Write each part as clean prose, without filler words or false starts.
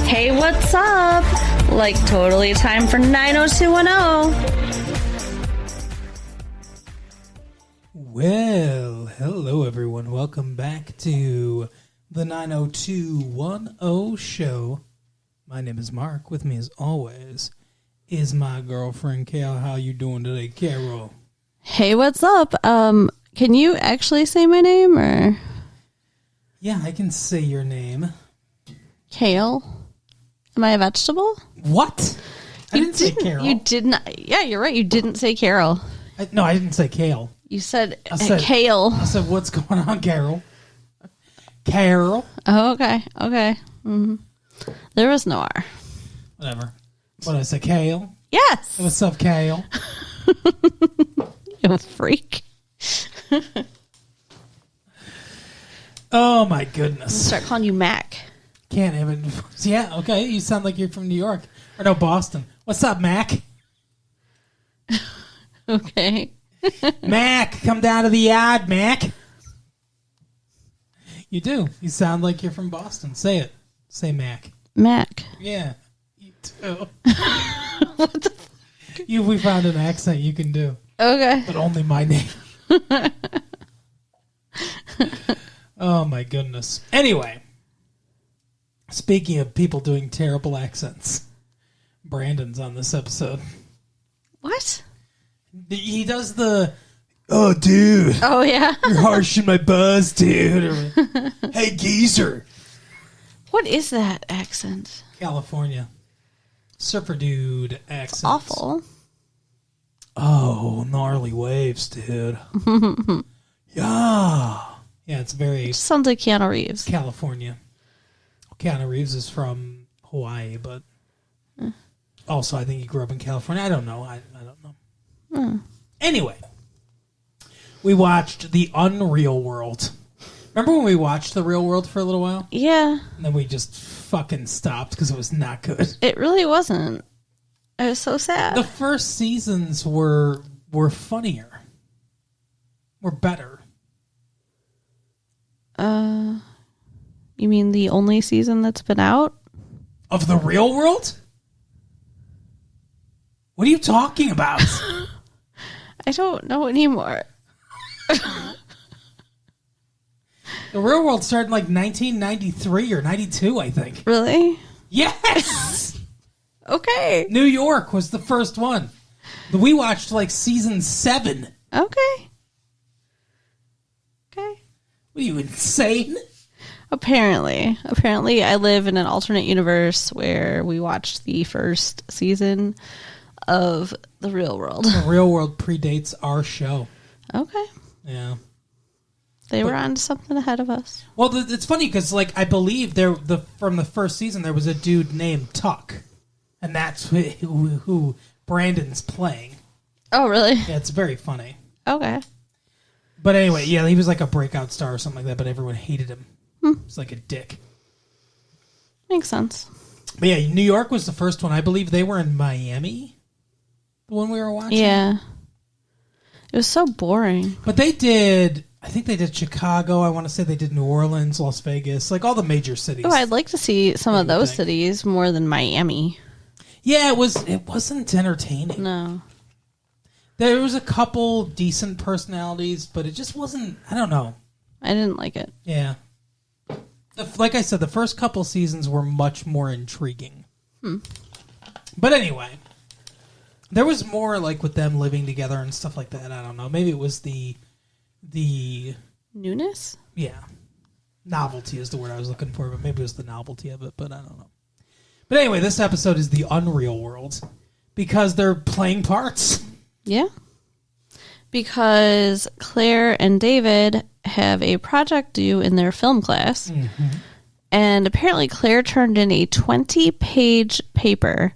Hey, what's up? Like, totally time for 90210. Well, hello everyone. Welcome back to the 90210 show. My name is Mark. With me as always is my girlfriend, Carol. How you doing today, Carol? Hey, what's up? Can you actually say my name, or? Yeah, I can say your name. Kale? Am I a vegetable? What? I didn't say Carol. You did not. Yeah, you're right. You didn't say Carol. No, I didn't say Kale. You said, I said Kale. I said, what's going on, Carol? Carol? Oh, okay. Okay. Mm-hmm. There was no R. Whatever. What did I say, Kale? Yes. What's up, Kale? You freak. Oh, my goodness. Start calling you Mac. Can't even. Yeah, okay. You sound like you're from New York. Or no, Boston. What's up, Mac? Okay. Mac, come down to the yard, Mac. You do. You sound like you're from Boston. Say it. Say Mac. Mac. Yeah. You do. What the We found an accent you can do. Okay. But only my name. Oh, my goodness. Anyway. Speaking of people doing terrible accents, Brandon's on this episode. What? He does the, oh, dude. Oh, yeah? You're harshing my buzz, dude. Or, hey, geezer. What is that accent? California. Surfer dude accent. It's awful. Oh, gnarly waves, dude. Yeah. Yeah, it's very It sounds like Keanu Reeves. California. Keanu Reeves is from Hawaii, but also I think he grew up in California. I don't know. I don't know. Anyway, we watched The Unreal World. Remember when we watched The Real World for a little while? Yeah. And then we just fucking stopped because it was not good. It really wasn't. It was so sad. The first seasons were funnier. Were better. You mean the only season that's been out? Of The Real World? What are you talking about? I don't know anymore. The Real World started in like 1993 or 92, I think. Really? Yes! Okay. New York was the first one. We watched like season 7. Okay. Okay. What are you, insane? Apparently, I live in an alternate universe where we watched the first season of The Real World. The Real World predates our show. Okay. Yeah. They were on to something ahead of us. Well, it's funny because, like, I believe from the first season there was a dude named Tuck, and that's who Brandon's playing. Oh, really? Yeah, it's very funny. Okay. But anyway, yeah, he was like a breakout star or something like that, but everyone hated him. It's like a dick. Makes sense. But yeah, New York was the first one. I believe they were in Miami, the one we were watching. Yeah. It was so boring. But I think they did Chicago. I want to say they did New Orleans, Las Vegas, like all the major cities. Oh, I'd like to see some of those cities more than Miami. Yeah, it wasn't entertaining. No. There was a couple decent personalities, but it just wasn't, I don't know. I didn't like it. Yeah. Like I said, the first couple seasons were much more intriguing. But anyway, there was more like with them living together and stuff like that. I don't know. Maybe it was the newness? Yeah. Novelty is the word I was looking for, but maybe it was the novelty of it, but I don't know. But anyway, this episode is The Unreal World because they're playing parts. Yeah. Because Claire and David have a project due in their film class. Mm-hmm. And apparently Claire turned in a 20-page paper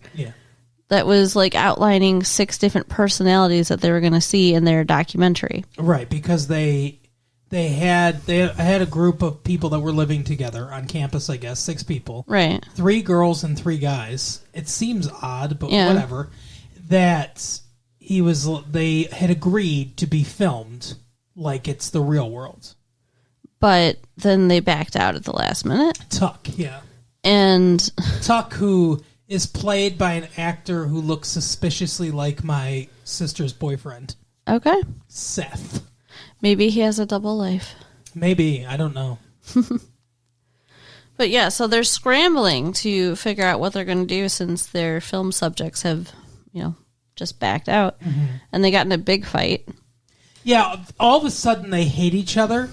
that was like outlining 6 different personalities that they were going to see in their documentary. Right, because they had a group of people that were living together on campus, I guess, 6 people. Right. 3 girls and 3 guys. It seems odd, but whatever. That they had agreed to be filmed like it's the real world. But then they backed out at the last minute. Tuck, yeah. And Tuck, who is played by an actor who looks suspiciously like my sister's boyfriend. Okay. Seth. Maybe he has a double life. Maybe. I don't know. But yeah, so they're scrambling to figure out what they're going to do since their film subjects have, just backed out. Mm-hmm. And they got in a big fight. Yeah, all of a sudden they hate each other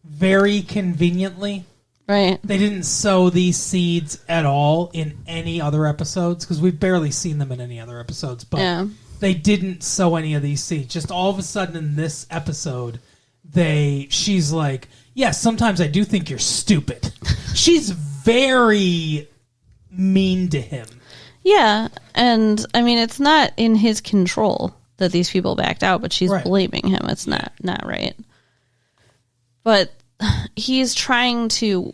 very conveniently. Right. They didn't sow these seeds at all in any other episodes because we've barely seen them in any other episodes. But they didn't sow any of these seeds. Just all of a sudden in this episode, she's like, yes, sometimes I do think you're stupid. She's very mean to him. Yeah, and I mean, it's not in his control that these people backed out, but she's blaming him. It's not right. But he's trying to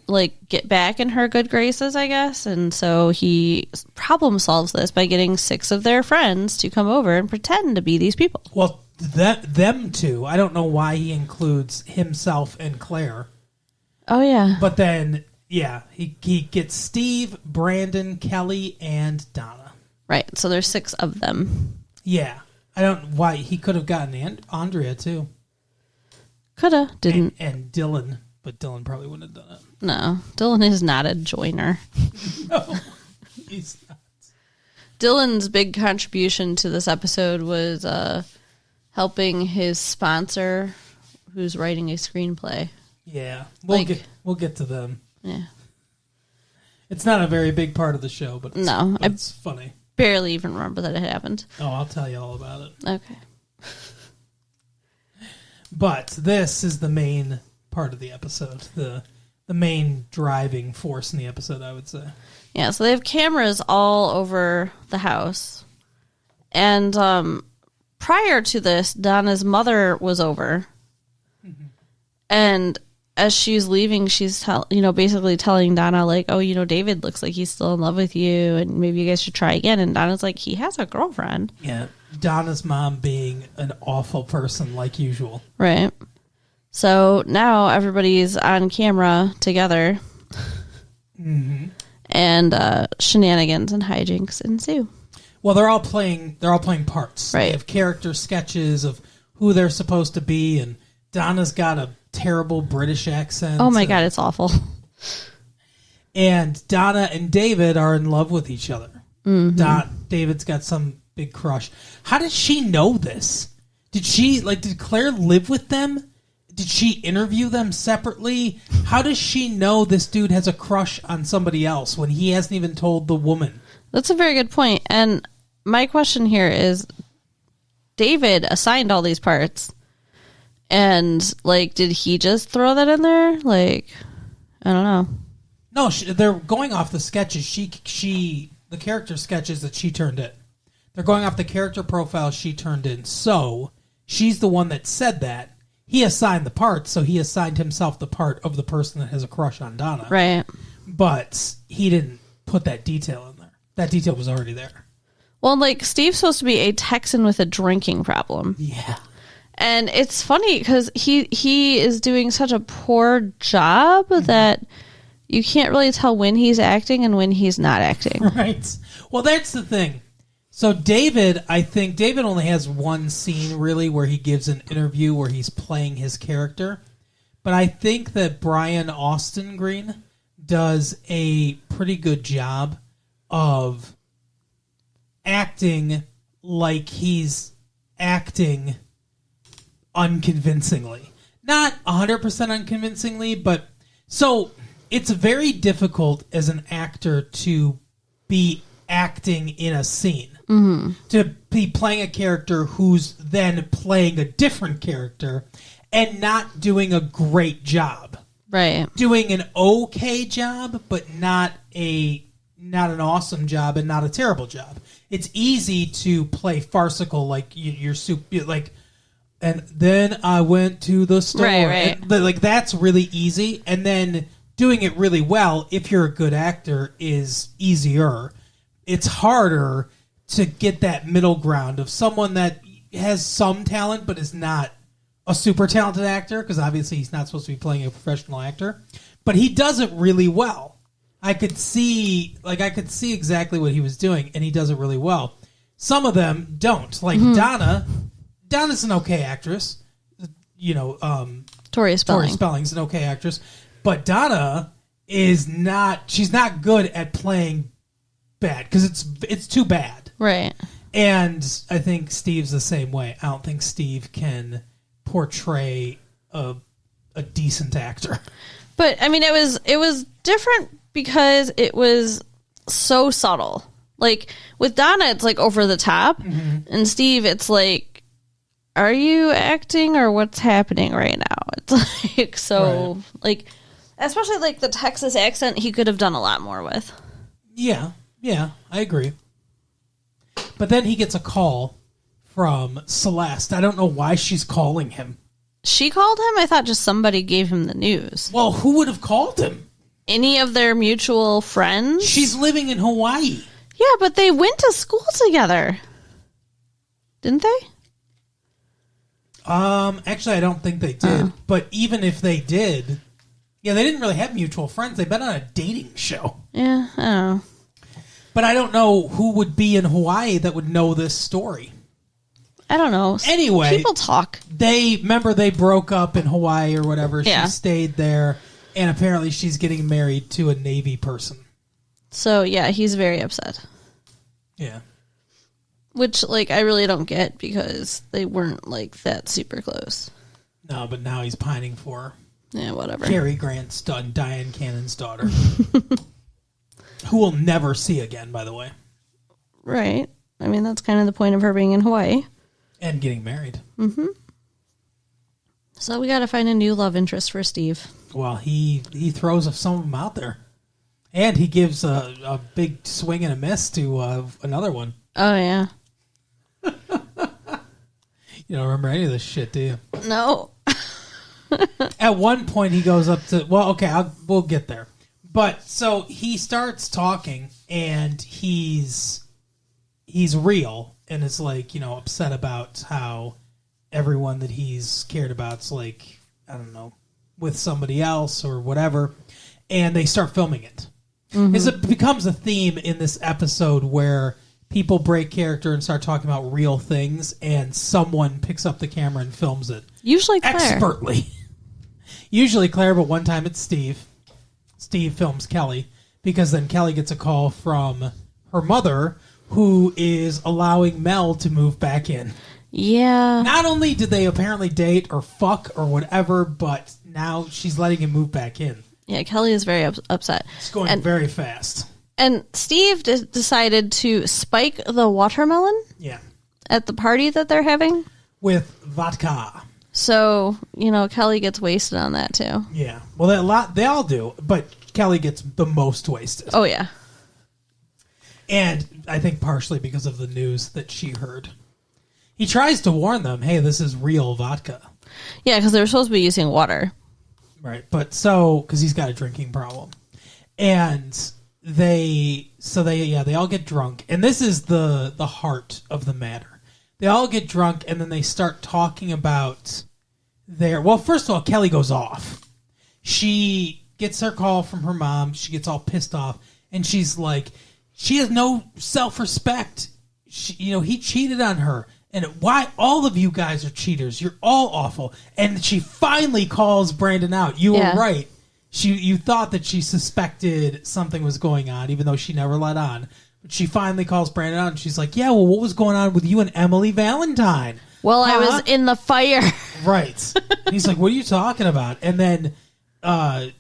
get back in her good graces, I guess, and so he problem solves this by getting 6 of their friends to come over and pretend to be these people. Well, them two. I don't know why he includes himself and Claire. Oh yeah, but then he gets Steve, Brandon, Kelly, and Donna. Right. So there's 6 of them. Yeah, I don't know why he could have gotten Andrea too. Coulda, didn't. And Dylan, but Dylan probably wouldn't have done it. No, Dylan is not a joiner. No, he's not. Dylan's big contribution to this episode was helping his sponsor, who's writing a screenplay. Yeah, we'll get to them. Yeah, it's not a very big part of the show, but it's funny. Barely even remember that it happened. Oh, I'll tell you all about it. Okay. But this is the main part of the episode, the main driving force in the episode, I would say. Yeah, so they have cameras all over the house. And prior to this, Donna's mother was over. Mm-hmm. And as she's leaving, she's basically telling Donna, David looks like he's still in love with you, and maybe you guys should try again. And Donna's like, he has a girlfriend. Yeah. Donna's mom being an awful person like usual. Right. So now everybody's on camera together. Mm-hmm. And shenanigans and hijinks ensue. Well, they're all playing parts. Right. They have character sketches of who they're supposed to be, and Donna's got a terrible British accent. Oh my God, it's awful. And Donna and David are in love with each other. Mm-hmm. David's got some big crush. How did she know this? Did Claire live with them? Did she interview them separately? How does she know this dude has a crush on somebody else when he hasn't even told the woman? That's a very good point. And my question here is, David assigned all these parts. And, did he just throw that in there? I don't know. No, they're going off the sketches. The character sketches that she turned in. They're going off the character profile she turned in. So, she's the one that said that. He assigned the parts, so he assigned himself the part of the person that has a crush on Donna. Right. But he didn't put that detail in there. That detail was already there. Well, Steve's supposed to be a Texan with a drinking problem. Yeah. And it's funny because he is doing such a poor job that you can't really tell when he's acting and when he's not acting. Right. Well, that's the thing. So I think David only has one scene really where he gives an interview where he's playing his character. But I think that Brian Austin Green does a pretty good job of acting like he's acting unconvincingly. Not 100% unconvincingly, but so it's very difficult as an actor to be acting in a scene. Mm-hmm. To be playing a character who's then playing a different character and not doing a great job. Right. Doing an okay job, but not an awesome job and not a terrible job. It's easy to play farcical like you're and then I went to the store. Right. And, that's really easy. And then doing it really well, if you're a good actor, is easier. It's harder to get that middle ground of someone that has some talent but is not a super talented actor, because obviously he's not supposed to be playing a professional actor. But he does it really well. I could see exactly what he was doing, and he does it really well. Some of them don't. Like Donna's an okay actress. You know, Tori Spelling's an okay actress, but Donna is not. She's not good at playing bad because it's too bad. Right. And I think Steve's the same way. I don't think Steve can portray a decent actor. But I mean, it was different because it was so subtle. Like with Donna, it's like over the top, and Steve, it's like, are you acting or what's happening right now? It's like so like, especially like the Texas accent, he could have done a lot more with. Yeah, I agree. But then he gets a call from Celeste. I don't know why she's calling him. She called him? I thought just somebody gave him the news. Well, who would have called him? Any of their mutual friends? She's living in Hawaii. Yeah, but they went to school together. Didn't they? Actually, I don't think they did. But even if they did, yeah, they didn't really have mutual friends. They've been on a dating show. Yeah, I don't know. But I don't know who would be in Hawaii that would know this story. I don't know. Anyway, people talk. They broke up in Hawaii or whatever. Yeah. She stayed there, and apparently she's getting married to a Navy person. So yeah, he's very upset. Yeah. Which, like, I really don't get because they weren't like that super close. No, but now he's pining for her. Yeah, whatever. Cary Grant's son, Diane Cannon's daughter, who we'll never see again, by the way. Right. I mean, that's kind of the point of her being in Hawaii. And getting married. Mm-hmm. So we got to find a new love interest for Steve. Well, he throws some of them out there. And he gives a big swing and a miss to another one. Oh, yeah. You don't remember any of this shit, do you? No. At one point, he goes up to... Well, okay, we'll get there. But, so, he starts talking, and he's real, and is, like, you know, upset about how everyone that he's cared about's, like, I don't know, with somebody else or whatever, and they start filming it. Mm-hmm. It becomes a theme in this episode where people break character and start talking about real things, and someone picks up the camera and films it. Usually Claire. Expertly. Usually Claire, but one time it's Steve. Steve films Kelly, because then Kelly gets a call from her mother, who is allowing Mel to move back in. Yeah. Not only did they apparently date or fuck or whatever, but now she's letting him move back in. Yeah, Kelly is very upset. It's going very fast. And Steve decided to spike the watermelon. Yeah. At the party that they're having. With vodka. So, you know, Kelly gets wasted on that too. Yeah. Well, they all do, but Kelly gets the most wasted. Oh, yeah. And I think partially because of the news that she heard. He tries to warn them, hey, this is real vodka. Yeah, because they were supposed to be using water. Right. But because he's got a drinking problem. And they all get drunk. And this is the heart of the matter. They all get drunk, and then they start talking about well, first of all, Kelly goes off. She gets her call from her mom. She gets all pissed off, and she's like, she has no self-respect. He cheated on her, and why all of you guys are cheaters. You're all awful. And she finally calls Brandon out. You were right. You thought that she suspected something was going on, even though she never let on. But she finally calls Brandon out, and she's like, yeah, well, what was going on with you and Emily Valentine? Well, I was in the fire. Right. And he's like, what are you talking about? And then Claire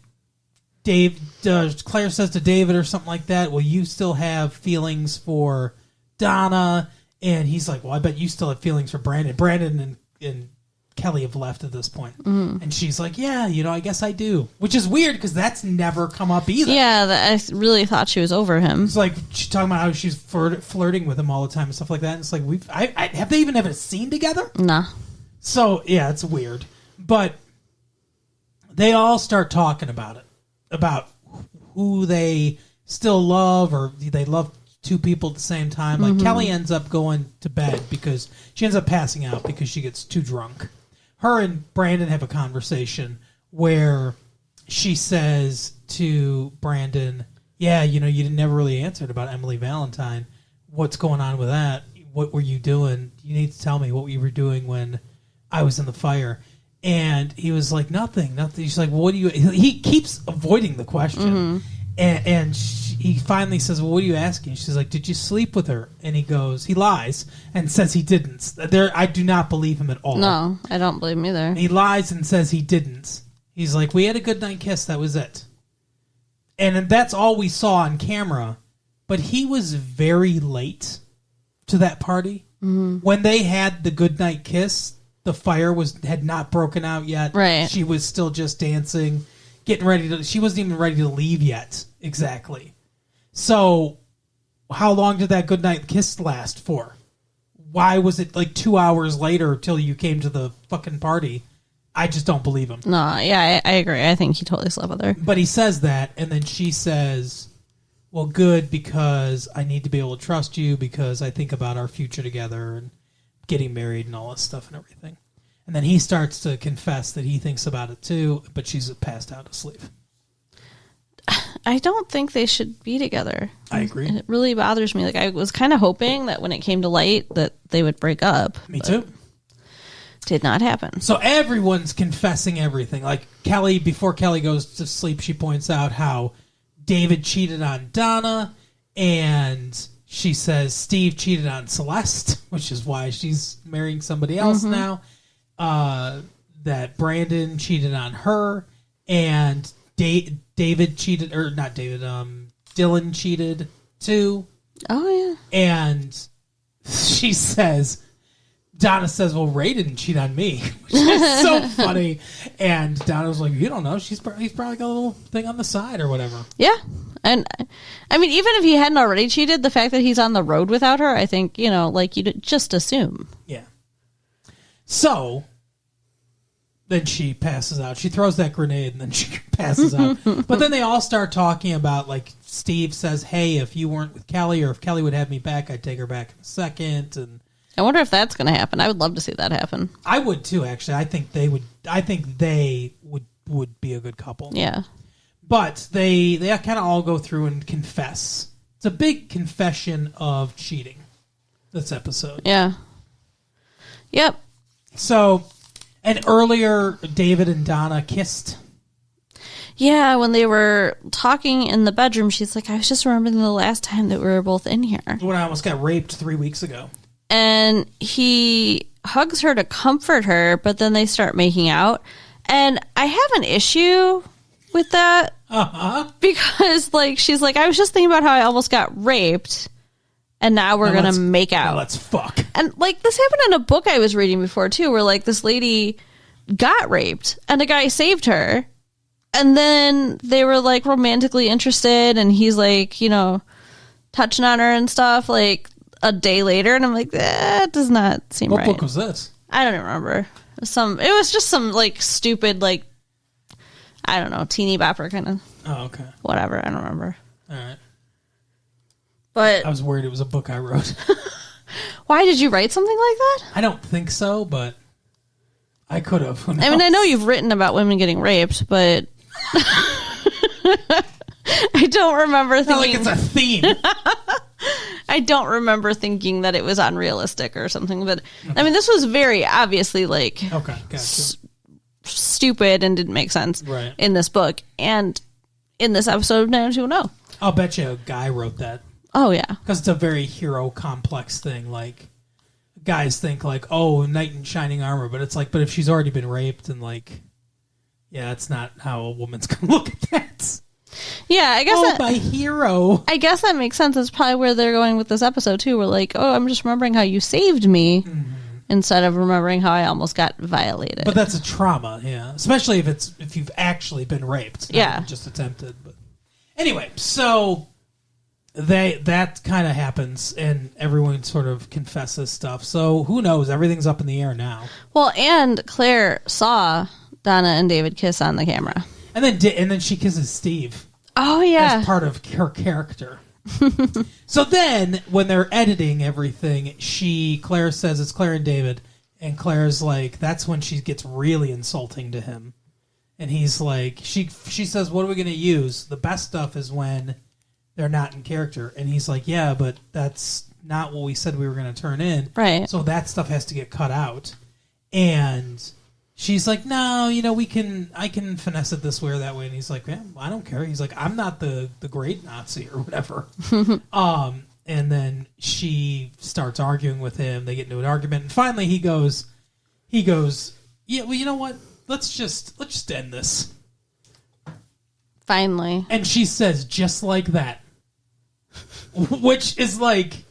says to David or something like that, well, you still have feelings for Donna. And he's like, well, I bet you still have feelings for Brandon. Brandon and Kelly have left at this point. Mm. And she's like, yeah, I guess I do. Which is weird because that's never come up either. Yeah, I really thought she was over him. It's like she's talking about how she's flirting with him all the time and stuff like that. And it's like, have they even ever seen together? Nah. So, yeah, it's weird. But they all start talking about it. About who they still love, or they love two people at the same time. Like, Kelly ends up going to bed because she ends up passing out because she gets too drunk. Her and Brandon have a conversation where she says to Brandon, yeah, you never really answered about Emily Valentine. What's going on with that? What were you doing? You need to tell me what you were doing when I was in the fire. And he was like, nothing. She's like, what do you... He keeps avoiding the question. And he finally says, well, what are you asking? She's like, did you sleep with her? And he lies and says he didn't. I do not believe him at all. No, I don't believe him either. He lies and says he didn't. He's like, we had a good night kiss. That was it. And that's all we saw on camera. But he was very late to that party. When they had the good night kiss, the fire had not broken out yet. Right. She was still just dancing, getting ready to... She wasn't even ready to leave yet. Exactly. So, how long did that good night kiss last for? Why was it like 2 hours later till you came to the fucking party? I just don't believe him. No, yeah, I agree. I think he totally slept with her. But he says that, and then she says, well, good, because I need to be able to trust you because I think about our future together and getting married and all this stuff and everything. And then he starts to confess that he thinks about it too, but she's passed out asleep. I don't think they should be together. I agree. It really bothers me. Like, I was kind of hoping that when it came to light that they would break up. Me too. Did not happen. So everyone's confessing everything. Like Kelly, before Kelly goes to sleep, she points out how David cheated on Donna, and she says Steve cheated on Celeste, which is why she's marrying somebody else now. That Brandon cheated on her, and David cheated, or not David, Dylan cheated too. Oh, yeah. And she says, Donna says, well, Ray didn't cheat on me, which is so funny. And Donna was like, you don't know. He's probably got a little thing on the side or whatever. Yeah. And, I mean, even if he hadn't already cheated, the fact that he's on the road without her, I think, like, you just assume. Yeah. So, then she passes out. She throws that grenade, and then she passes out. But then they all start talking about, like, Steve says, hey, if you weren't with Kelly, or if Kelly would have me back, I'd take her back in a second. And I wonder if that's going to happen. I would love to see that happen. I would, too, actually. I think they would be a good couple. Yeah. But they kind of all go through and confess. It's a big confession of cheating, this episode. Yeah. Yep. So, and earlier, David and Donna kissed. Yeah, when they were talking in the bedroom, she's like, I was just remembering the last time that we were both in here. When I almost got raped 3 weeks ago. And he hugs her to comfort her, but then they start making out. And I have an issue with that. Uh-huh. Because, like, she's like, I was just thinking about how I almost got raped, and now we're going to make out. Let's fuck. And, like, this happened in a book I was reading before, too, where, like, this lady got raped, and a guy saved her, and then they were, like, romantically interested, and he's, like, touching on her and stuff, like, a day later, and I'm like, that does not seem right. What book was this? I don't even remember. It was just some, like, stupid, like, I don't know, teeny bopper kind of. Oh, okay. Whatever, I don't remember. All right. But I was worried it was a book I wrote. Why did you write something like that? I don't think so, but I could have. I mean, I know you've written about women getting raped, but I don't remember thinking... Not like it's a theme. I don't remember thinking that it was unrealistic or something, but I mean, this was very obviously like okay, gotcha. Stupid and didn't make sense in this book and in this episode of 90210. I'll bet you a guy wrote that. Oh, yeah. Because it's a very hero complex thing. Like, guys think like, oh, knight in shining armor, but it's like, but if she's already been raped and like, yeah, that's not how a woman's going to look at that. Yeah, I guess my hero. I guess that makes sense. That's probably where they're going with this episode too. We're like, oh, I'm just remembering how you saved me instead of remembering how I almost got violated. But that's a trauma, yeah. Especially if you've actually been raped, not just attempted. But anyway, so that kind of happens, and everyone sort of confesses stuff. So who knows? Everything's up in the air now. Well, and Claire saw Donna and David kiss on the camera. And then she kisses Steve. Oh, yeah. As part of her character. So then, when they're editing everything, Claire says it's Claire and David. And Claire's like, that's when she gets really insulting to him. And he's like, she says, what are we going to use? The best stuff is when they're not in character. And he's like, yeah, but that's not what we said we were going to turn in. Right. So that stuff has to get cut out. And she's like, no, I can finesse it this way or that way. And he's like, yeah, I don't care. He's like, I'm not the great Nazi or whatever. And then she starts arguing with him. They get into an argument. And finally he goes, yeah, well, you know what? Let's just end this. Finally. And she says, just like that. Which is like,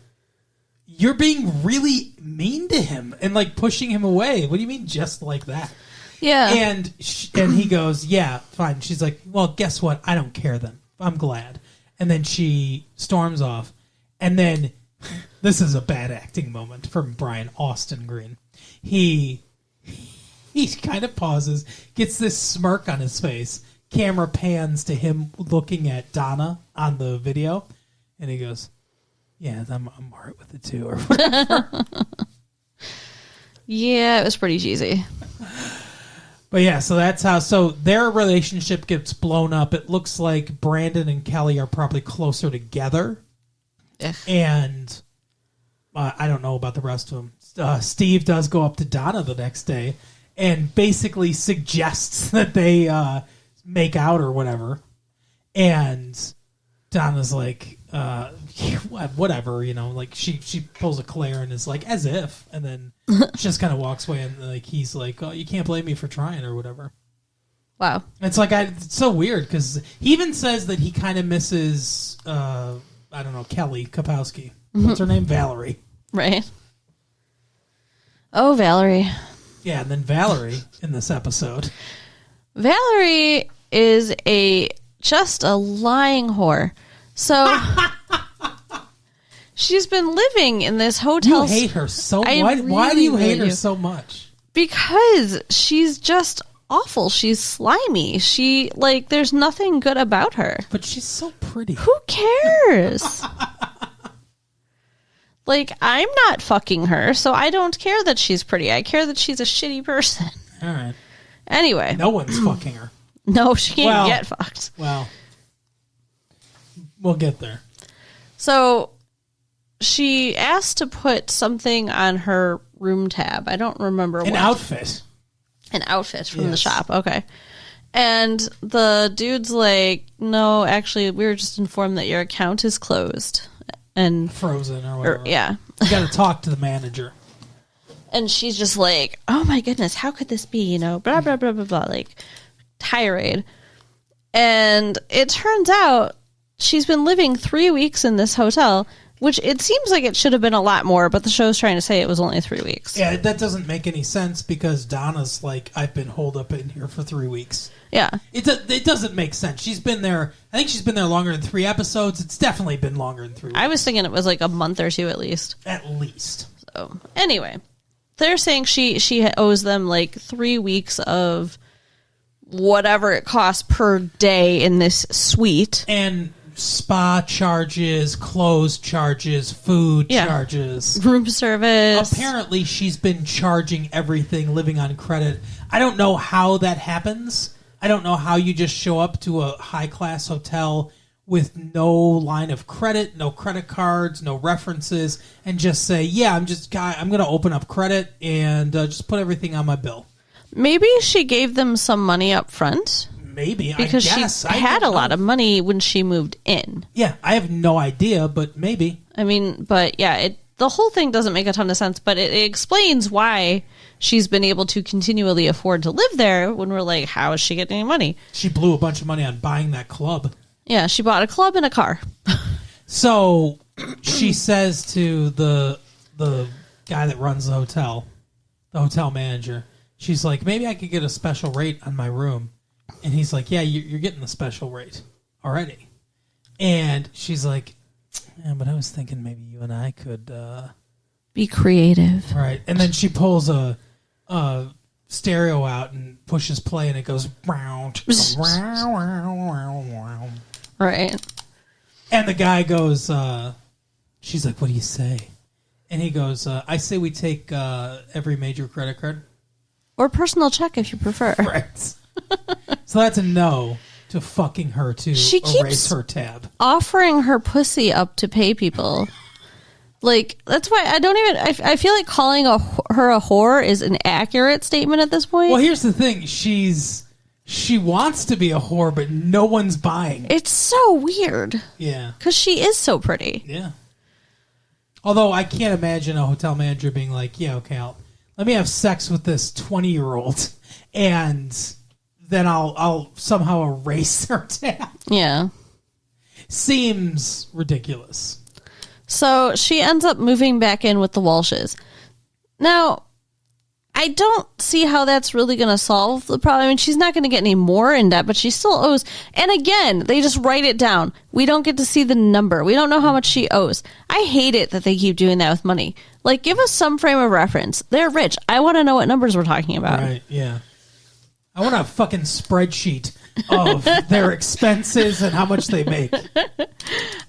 you're being really mean to him and like pushing him away. What do you mean just like that? Yeah. And he goes, yeah, fine. She's like, well, guess what? I don't care then. I'm glad. And then she storms off. And then, this is a bad acting moment from Brian Austin Green. He kind of pauses, gets this smirk on his face. Camera pans to him looking at Donna on the video. And he goes, yeah, I'm all right with it too, or whatever. Yeah, it was pretty cheesy. But yeah, so that's how. So their relationship gets blown up. It looks like Brandon and Kelly are probably closer together. Ugh. And I don't know about the rest of them. Steve does go up to Donna the next day and basically suggests that they make out or whatever. And Donna's like, whatever, like she pulls a Claire and is like, as if, and then just kind of walks away and like he's like, oh, you can't blame me for trying or whatever. Wow. It's like, it's so weird because he even says that he kind of misses, I don't know, Kelly Kapowski. What's her name? Valerie. Right. Oh, Valerie. Yeah, and then Valerie in this episode. Valerie is just a lying whore. So she's been living in this hotel. You hate her so much. Why do you hate her so much? Because she's just awful. She's slimy. There's nothing good about her. But she's so pretty. Who cares? I'm not fucking her, so I don't care that she's pretty. I care that she's a shitty person. All right. Anyway. No one's fucking her. No, she can't get fucked. Well, we'll get there. So she asked to put something on her room tab. I don't remember what. An outfit. An outfit from the shop. Okay. And the dude's like, no, actually, we were just informed that your account is closed. And frozen or whatever. Yeah. You got to talk to the manager. And she's just like, oh my goodness, how could this be? Blah, blah, blah, blah, blah. Tirade. And it turns out she's been living 3 weeks in this hotel, which it seems like it should have been a lot more, but the show's trying to say it was only 3 weeks. Yeah, that doesn't make any sense because Donna's like, I've been holed up in here for 3 weeks. Yeah. It doesn't make sense. She's been there, I think she's been there longer than 3 episodes. It's definitely been longer than 3 weeks. I was thinking it was like a month or two at least. At least. So, anyway, they're saying she owes them 3 weeks of whatever it costs per day in this suite. And spa charges, clothes charges, food charges. Room service. Apparently, she's been charging everything, living on credit. I don't know how that happens. I don't know how you just show up to a high-class hotel with no line of credit, no credit cards, no references, and just say, yeah, I'm going to open up credit and just put everything on my bill. Maybe she gave them some money up front. Maybe, because I guess. She had a lot of money when she moved in. Yeah, I have no idea, but maybe. I mean, but yeah, the whole thing doesn't make a ton of sense, but it explains why she's been able to continually afford to live there when we're like, how is she getting any money? She blew a bunch of money on buying that club. Yeah, she bought a club and a car. So she says to the guy that runs the hotel manager, she's like, maybe I could get a special rate on my room. And he's like, yeah, you're getting the special rate already. And she's like, yeah, but I was thinking maybe you and I could be creative. Right. And then she pulls a stereo out and pushes play, and it goes round. Right. And the guy goes, she's like, what do you say? And he goes, I say we take every major credit card. Or personal check if you prefer. Right. So that's a no. to fucking her to She erase keeps her tab. offering her pussy up to pay people. Like, that's why I don't even... I feel like calling her a whore is an accurate statement at this point. Well, here's the thing. She wants to be a whore, but no one's buying. It's so weird. Yeah. Because she is so pretty. Yeah. Although I can't imagine a hotel manager being like, yeah, okay, let me have sex with this 20-year-old, and then I'll somehow erase her tab. Yeah. Seems ridiculous. So she ends up moving back in with the Walshes. Now, I don't see how that's really going to solve the problem. I mean, she's not going to get any more in debt, but she still owes. And again, they just write it down. We don't get to see the number. We don't know how much she owes. I hate it that they keep doing that with money. Like, give us some frame of reference. They're rich. I want to know what numbers we're talking about. Right, yeah. I want a fucking spreadsheet of their expenses and how much they make.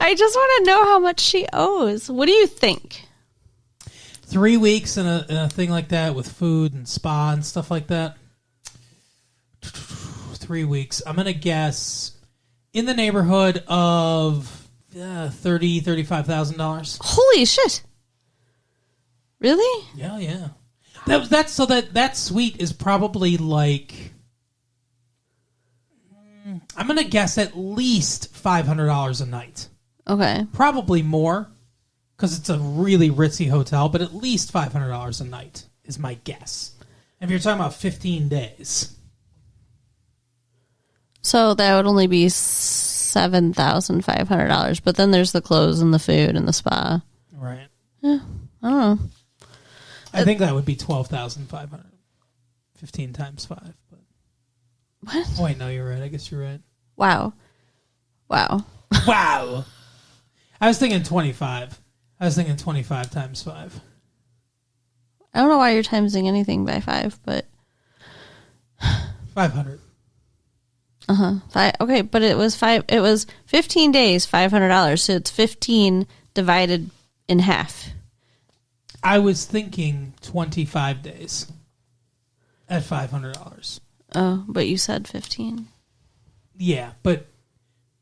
I just want to know how much she owes. What do you think? 3 weeks in a thing like that with food and spa and stuff like that. 3 weeks. I'm going to guess in the neighborhood of $35,000. Holy shit. Really? Yeah. That suite is probably like, I'm going to guess at least $500 a night. Okay. Probably more, because it's a really ritzy hotel, but at least $500 a night is my guess. If you're talking about 15 days. So that would only be $7,500, but then there's the clothes and the food and the spa. Right. Yeah, I don't know. I think that would be $12,500. 15 times 5. But... What? Oh, wait, no, you're right. I guess you're right. Wow. Wow. I was thinking 25. I was thinking 25 times 5. I don't know why you're timesing anything by 5, but... 500. Okay, but it was 15 days, $500, so it's 15 divided in half. I was thinking 25 days at $500. Oh, but you said 15. Yeah, but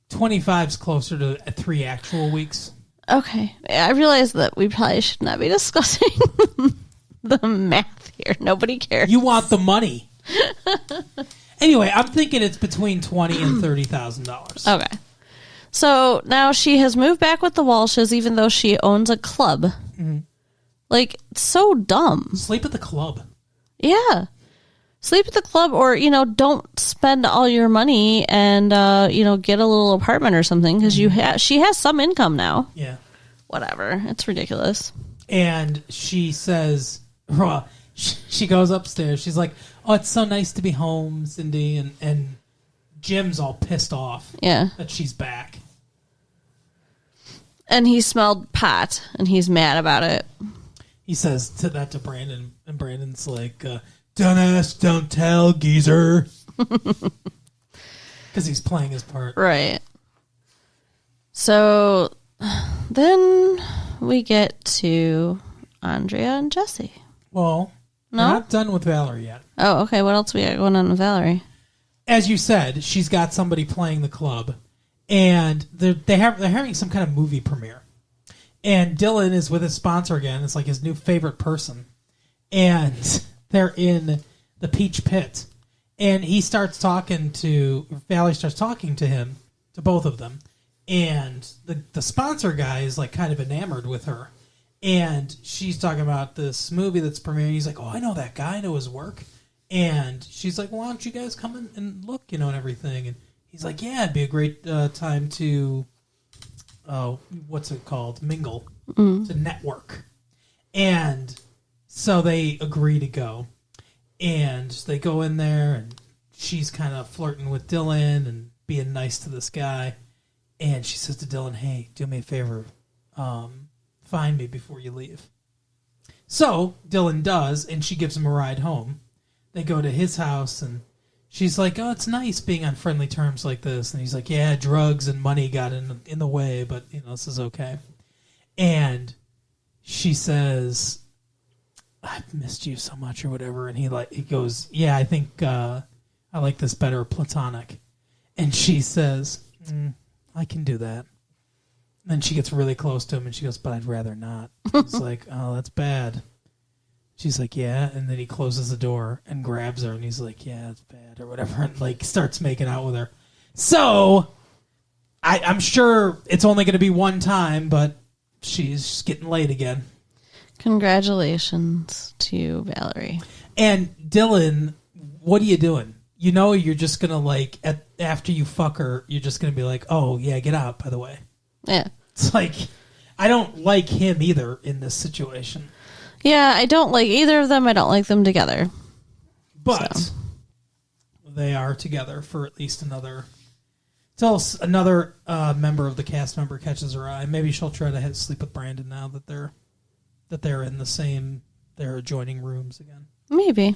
25 is closer to 3 actual weeks. Okay. I realize that we probably should not be discussing the math here. Nobody cares. You want the money. Anyway, I'm thinking it's between $20,000 and $30,000. Okay. So now she has moved back with the Walshes, even though she owns a club. Mm-hmm. Like, it's so dumb. Sleep at the club. Yeah. Sleep at the club, or, don't spend all your money and, get a little apartment or something, because she has some income now. Yeah. Whatever. It's ridiculous. And she says, she goes upstairs. She's like, oh, it's so nice to be home, Cindy. And Jim's all pissed off that she's back. And he smelled pot, and he's mad about it. He says that to Brandon, and Brandon's like, don't ask, don't tell, geezer. Because he's playing his part. Right. So then we get to Andrea and Jesse. Well, we're not done with Valerie yet. Oh, okay. What else we got going on with Valerie? As you said, she's got somebody playing the club, and they're having some kind of movie premiere. And Dylan is with his sponsor again. It's like his new favorite person. And they're in the Peach Pit. And Valerie starts talking to him, to both of them. And the sponsor guy is like kind of enamored with her. And she's talking about this movie that's premiering. He's like, oh, I know that guy. I know his work. And she's like, well, why don't you guys come in and look, and everything. And he's like, yeah, it'd be a great time to... what's it called? Mingle. To network. And so they agree to go. And they go in there, and she's kind of flirting with Dylan and being nice to this guy. And she says to Dylan, hey, do me a favor. Find me before you leave. So Dylan does, and she gives him a ride home. They go to his house, and she's like, oh, it's nice being on friendly terms like this. And he's like, yeah, drugs and money got in the way, but, this is okay. And she says, I've missed you so much or whatever. And he goes, yeah, I think I like this better platonic. And she says, I can do that. And then she gets really close to him and she goes, but I'd rather not. It's like, oh, that's bad. She's like, yeah. And then he closes the door and grabs her and he's like, yeah, it's bad or whatever. And like starts making out with her. So I'm sure it's only going to be one time, but she's getting laid again. Congratulations to you, Valerie. And Dylan, what are you doing? You know, you're just going to like, after you fuck her, you're just going to be like, oh, yeah, get out, by the way. Yeah. It's like, I don't like him either in this situation. Yeah, I don't like either of them. I don't like them together. But they are together for at least another... Until another member of the cast member catches her eye. Maybe she'll try to sleep with Brandon now that they're in the same... They're adjoining rooms again. Maybe.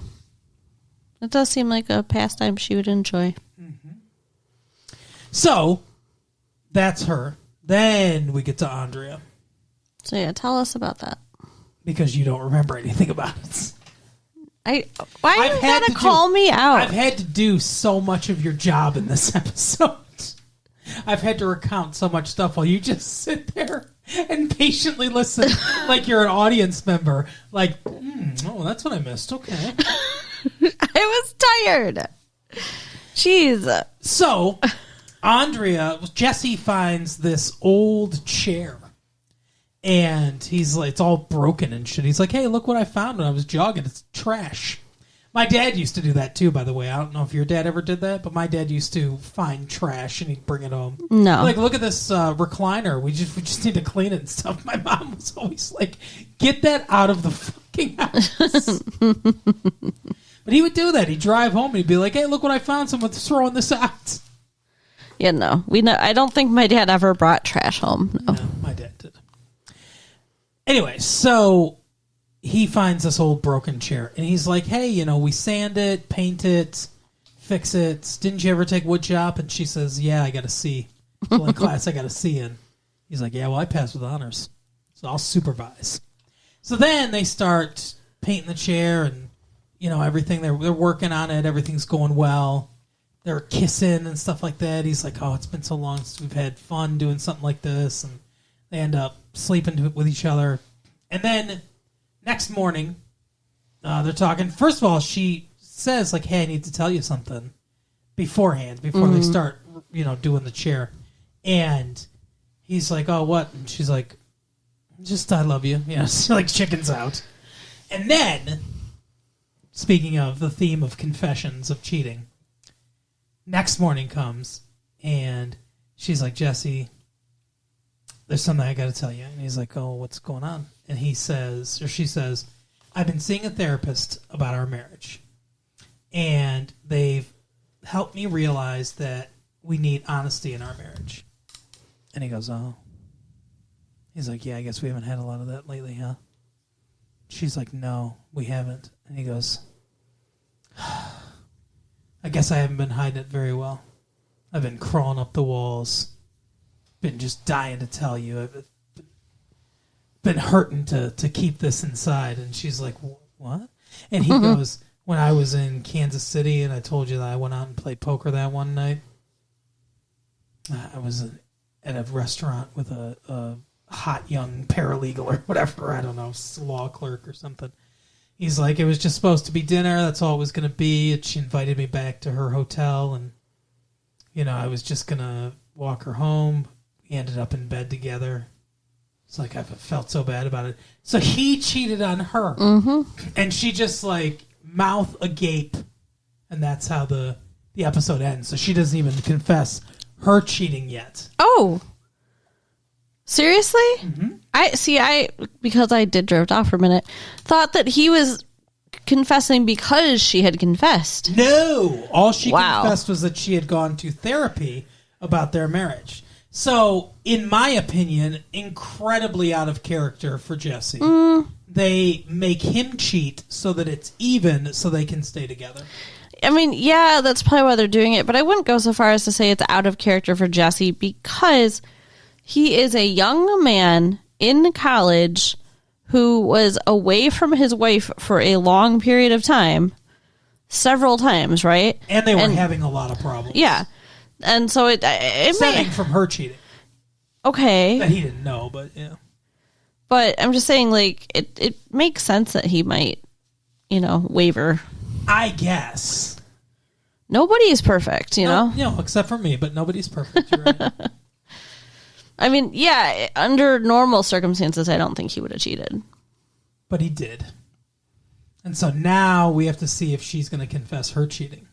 It does seem like a pastime she would enjoy. Mm-hmm. So, that's her. Then we get to Andrea. So yeah, tell us about that. Because you don't remember anything about it. Why are you going to call me out? I've had to do so much of your job in this episode. I've had to recount so much stuff while you just sit there and patiently listen like you're an audience member. Like, oh, that's what I missed. Okay. I was tired. Jeez. So, Jesse finds this old chair. And he's like, it's all broken and shit. He's like, hey, look what I found when I was jogging. It's trash. My dad used to do that too, by the way. I don't know if your dad ever did that, but my dad used to find trash and he'd bring it home. No. Like, look at this recliner. We just need to clean it and stuff. My mom was always like, get that out of the fucking house. But he would do that. He'd drive home and he'd be like, hey, look what I found. Someone's throwing this out. Yeah, no. I don't think my dad ever brought trash home. No, my dad did. Anyway, so he finds this old broken chair, and he's like, hey, we sand it, paint it, fix it. Didn't you ever take wood shop? And she says, yeah, I got a C. Well, in class, I got a C in. He's like, yeah, well, I passed with honors, so I'll supervise. So then they start painting the chair and, everything. They're working on it. Everything's going well. They're kissing and stuff like that. He's like, oh, it's been so long since we've had fun doing something like this, and they end up sleeping with each other. And then next morning, they're talking. First of all, she says, like, hey, I need to tell you something beforehand, before they start, doing the chair. And he's like, oh, what? And she's like, just, I love you. She like chickens out. And then, speaking of the theme of confessions of cheating, next morning comes, and she's like, Jesse, there's something I got to tell you. And he's like, oh, what's going on? And she says, I've been seeing a therapist about our marriage. And they've helped me realize that we need honesty in our marriage. And he goes, oh. He's like, yeah, I guess we haven't had a lot of that lately, huh? She's like, no, we haven't. And he goes, I guess I haven't been hiding it very well. I've been crawling up the walls. Been just dying to tell you. I've been hurting to keep this inside. And she's like, what? And he goes, when I was in Kansas City and I told you that I went out and played poker that one night, I was at a restaurant with a hot young paralegal or whatever, I don't know, law clerk or something. He's like, it was just supposed to be dinner. That's all it was going to be. And she invited me back to her hotel. And, I was just going to walk her home. We ended up in bed together. It's like I felt so bad about it. So he cheated on her. Mm-hmm. And she just like mouth agape. And that's how the episode ends. So she doesn't even confess her cheating yet. Oh. Seriously? Mm-hmm. Because I did drift off for a minute, thought that he was confessing because she had confessed. No. All she confessed was that she had gone to therapy about their marriage. So, in my opinion, incredibly out of character for Jesse. They make him cheat so that it's even so they can stay together. I mean, yeah, that's probably why they're doing it, but I wouldn't go so far as to say it's out of character for Jesse because he is a young man in college who was away from his wife for a long period of time, several times, right? And they were having a lot of problems. Yeah. And so it stemming from her cheating. Okay. That he didn't know, but yeah. But I'm just saying, like, it makes sense that he might, waver. I guess. Nobody is perfect, you know? No, except for me, but nobody's perfect. You're right. I mean, yeah, under normal circumstances, I don't think he would have cheated. But he did. And so now we have to see if she's going to confess her cheating.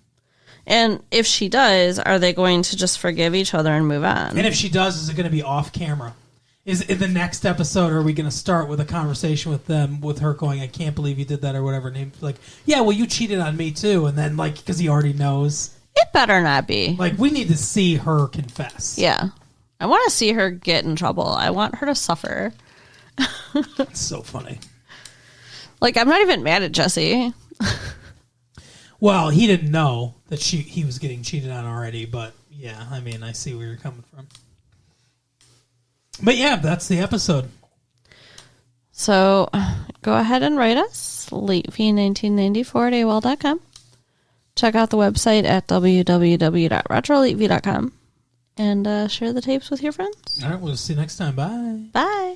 And if she does, are they going to just forgive each other and move on? And if she does, is it going to be off camera? Is in the next episode, are we going to start with a conversation with them, with her going, I can't believe you did that or whatever. And he's like, yeah, well, you cheated on me too. And then, like, because he already knows. It better not be. Like, we need to see her confess. Yeah. I want to see her get in trouble. I want her to suffer. It's so funny. Like, I'm not even mad at Jesse. Well, he didn't know that he was getting cheated on already. But, yeah, I mean, I see where you're coming from. But yeah, that's the episode. So go ahead and write us, latefee1994 at AOL.com. Check out the website at www.retrolatefee.com and share the tapes with your friends. All right, we'll see you next time. Bye. Bye.